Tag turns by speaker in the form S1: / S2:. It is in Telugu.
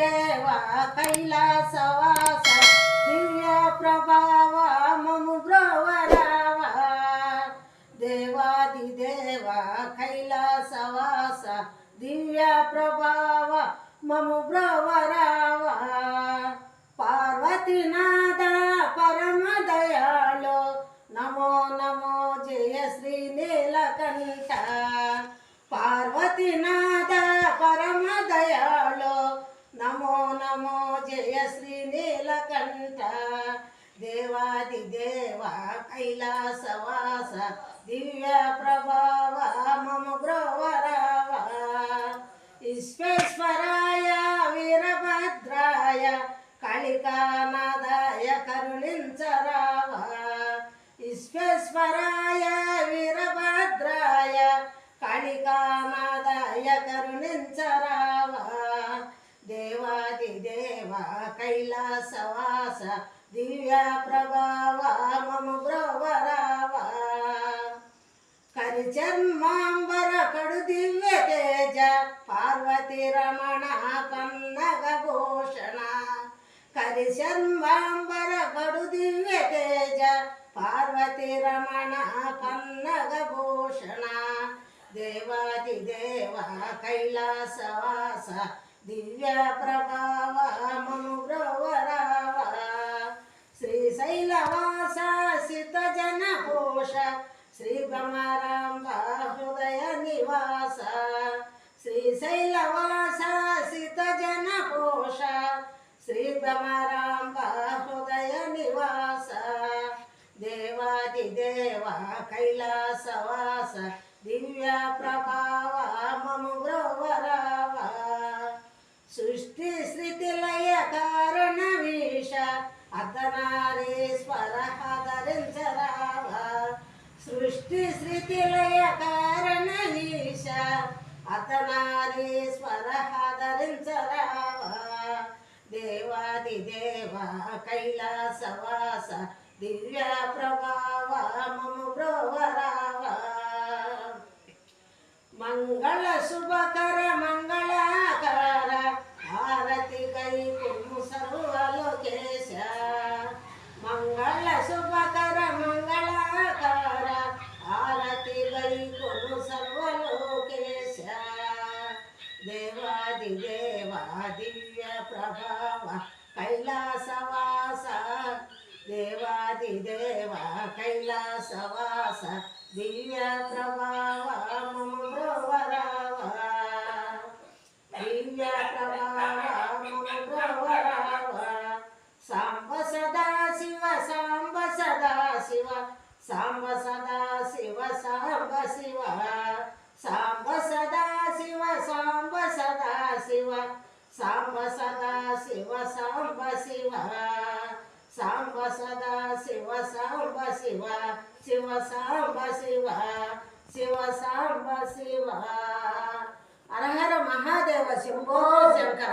S1: దేవ కైలాసవాస దివ్య ప్రభావ మము బ్రోవరావా దేవాది దేవ కైలాసవాస దివ్య ప్రభావ మము బ్రోవరావా పార్వతీనాథ పరమ దయాళో నమో నమో జయ శ్రీ నీలకంఠ పార్వతీనాథ పరమ దయాళో నమో నమో జయ శ్రీ నీలకంఠ దేవాది దేవ కైలాసవాస దివ్య ప్రభావ మమ బ్రోవరావ విశ్వేశ్వరాయ వీరభద్రాయ కాళికానాదాయ కరుణించరావా విశ్వేశ్వరాయ వీరభద్రాయ కాళికానాదాయ కరుణించరావా దేవాది దేవ కైలాసవాస దివ్య ప్రభావ మమ బ్రోవరావా కరిచర్మాంబర కడు దివ్య తేజ పార్వతీ రమణ కన్నగ భూషణ కరిచర్మాంబర కడు దివ్య తేజ పార్వతీ రమణ కన్నగ భూషణ దేవాది దేవ కైలాసవాస దివ్య ప్రభావ మమ బ్రోవరావ శ్రీశైలవాస సిత జన పోష శ్రీ భ్రమరాంబ హృదయ నివాస శ్రీశైలవాస సిత జన పోష శ్రీ భ్రమరాంబ హృదయ నివాస దేవాది దేవ కైలాసవాస దివ్య ప్రభావ మమ బ్రోవరావ సృష్టి స్థితి లయ కారణమీశ అర్ధనారీశ్వర ధరించరావా సృష్టి స్థితి లయ కారణమీశ అర్ధనారీశ్వర ధరించరావా దేవాది దేవ కైలాసవాస దివ్య ప్రభావ మమ బ్రోవరావ మంగళ శుభకర మంగళాకార హారతి కై కుము సర్వలోకేశ మంగళ శుభకర మంగళాకార హారతి కై కుము సర్వలోకేశ దేవాది దేవ దివ్య ప్రభావ కైలాసవాస దేవాది దేవ కైలాసవాస దివ్య ప్రభావ మమ బ్రోవరావ దివ్య ప్రభావ మమ బ్రోవరావ సాంబ సదా శివ సాంబ సదా శివ సాంబ సదా శివ సాంబ శివ సాంబ సదా శివ సాంబ సదా శివ సాంబ సదా శివ సాంబ శివ సాంబ సదా శివ సాంబ శివ శివ సాంబ శివ శివ సాంబ శివ హర హర మహాదేవ శంభో శంకర.